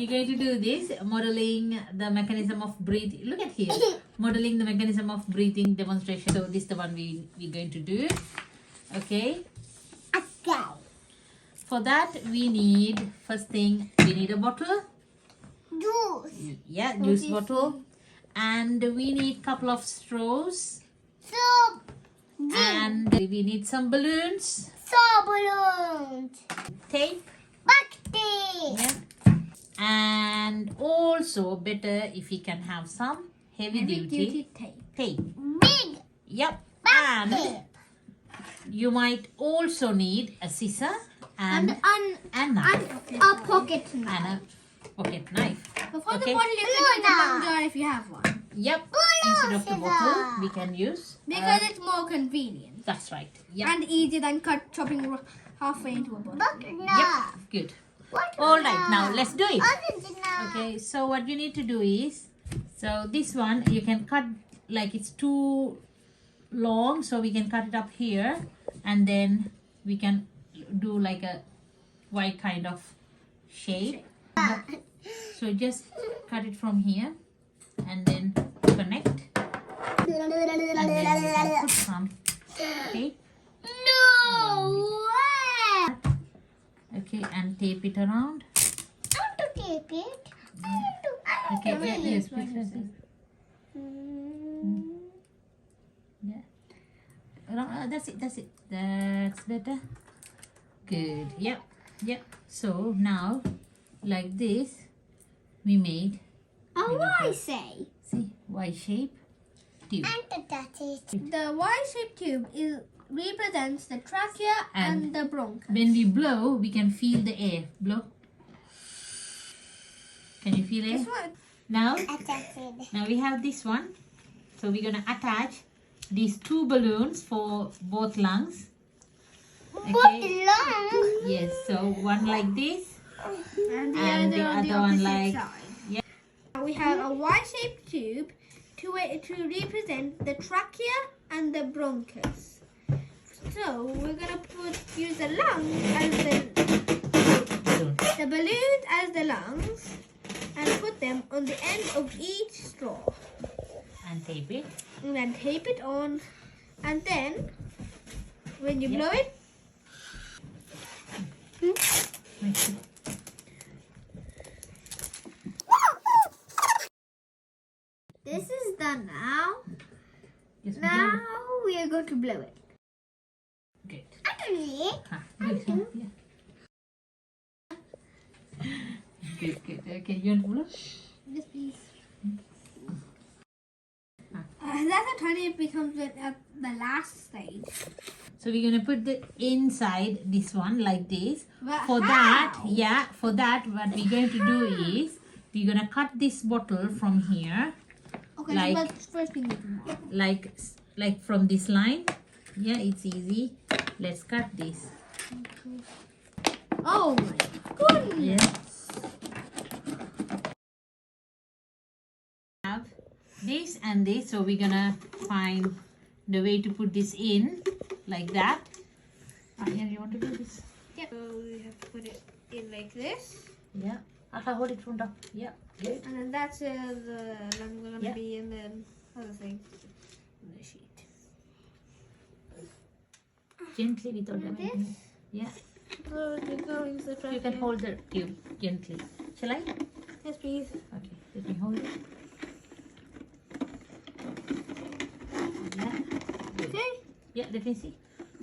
we're going to do this, modeling the mechanism of breathing. Look at here. Modeling the mechanism of breathing demonstration. So this is the one we're going to do. Okay. Okay. For that, we need, first thing, we need a bottle. Juice. Yeah, juice bottle. And we need couple of straws. Soup. And we need some balloons. Balloons. Tape. Bucket. Yeah. And also better if we can have some heavy duty tape. Big. Yep. Tape. And you might also need a scissor and a knife. A pocket knife. And a pocket knife. Before Okay. the bottle, you can use the bung jar if you have one. Yep. Instead of the bottle, we can use. Because it's more convenient. That's right. Yep. And easier than chopping halfway into a bottle. Bucket Yep. knife. Good. What All right. Now let's do it. knife? Okay. So what you need to do is, so this one you can cut like it's too long, so we can cut it up here, and then we can do like a white kind of shape. So just cut it from here and then connect, and then we can put some tape. No way. Okay, and tape it around. I want to tape it. Okay, yeah, yes, this one, please, this please. Yeah. That's it. That's better. Good. Yep. Yep. So now, like this, we made I say. see Y shape tube. And that's it. The Y-shaped tube represents the trachea and the bronchus. When we blow, we can feel the air. Blow. Can you feel This it? one. Now, That's it. now we have this one. So we're gonna attach these two balloons for both lungs. Okay. Long. Yes. So one like this. And the And other the on the other one opposite like- side. Yeah. Now we have a Y-shaped tube to represent the trachea and the bronchus. So we're gonna use the lungs as the balloons as the lungs, and put them on the end of each straw, And tape it. and then tape it on, and then when you blow it, this is done now. Just Now blow we are going to blow it. it. Good. Actually, Good. Yeah. Good. Good. Okay. You want to blow? Yes, please. That's how tiny it becomes at the last stage. So we're gonna put the inside this one like this. But For how? that, yeah, for that, what we're going to do is we're gonna cut this bottle from here, Okay, like- so let's first we need to mark. like from this line. Yeah, it's easy. Let's cut this. Oh my goodness. Yeah. Have this and this, so we're gonna find the way to put this in like that. Yeah, you want to do this? Yep. So we have to put it in like this, Yeah. I'll hold it from top. Yeah. Good. and then that's the lung gonna Yeah. be in the other thing. The sheet. Gently without Like damaging this? it. Yeah. So we go into the trachea. You can hold the tube gently. Shall I? Yes, please. Okay. Let me hold it. Yeah. Good. Okay. Yeah. Let me see.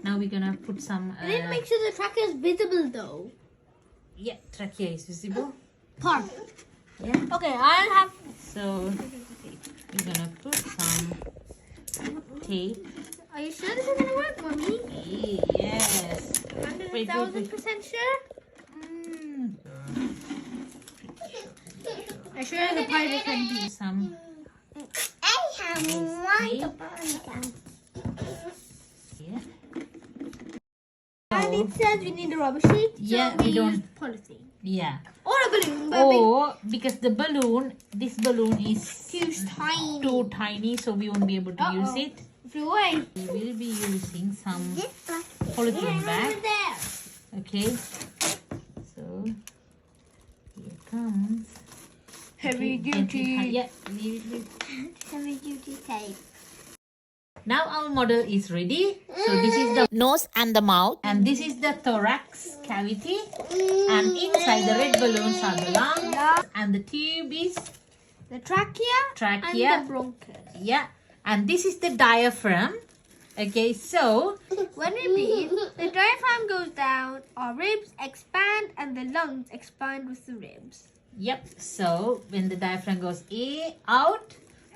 Now we're gonna put some. I need to make sure the trachea is visible though. Yeah. Trachea is visible. Perfect. Yeah. Okay, I'll have. So we're gonna put some tape. Are you sure this is gonna work, mommy? Yes. Wait, 1,000% sure? Mm. I'm sure the pilot can be. Some. I have one abundance. Yeah. And it says we need a rubber sheet. So Yeah, we use don't- polythene. Yeah. Or a balloon, but Or because the balloon, this balloon is too tiny. too tiny, so we won't be able to use Uh-oh. it. Flew away. We will be using some This bucket. polythene Over bag. there. Okay. So here comes Heavy Okay, duty. Yeah, leave it. Heavy duty tape. Now our model is ready. So this is the nose and the mouth, and this is the thorax cavity, and inside the red balloons are the lungs, and the tube is The trachea, trachea. and the bronchus. Yeah, and this is the diaphragm. Okay, so When we breathe, the diaphragm goes down, our ribs expand, and the lungs expand with the ribs. yep. So when the diaphragm goes out,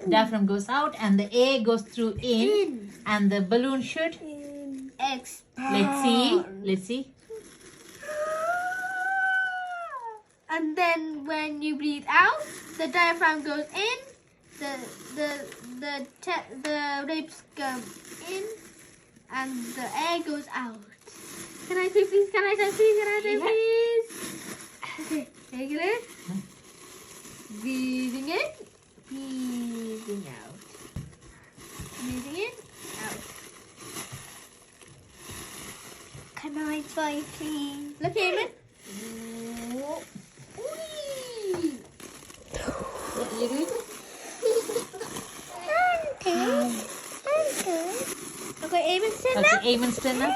diaphragm goes out, and the air goes through in, and the balloon should. Expand. Let's see. And then when you breathe out, the diaphragm goes in, the ribs go in, and the air goes out. Can I say please? Can I say please? Can I say Yeah. please? Okay, take it in. Breathing in, breathing out. Breathing in, out. Can I try, please? Look, Eamon. What you doing? Okay. Okay, Eamon, stand up. Okay, Eamon's turn now.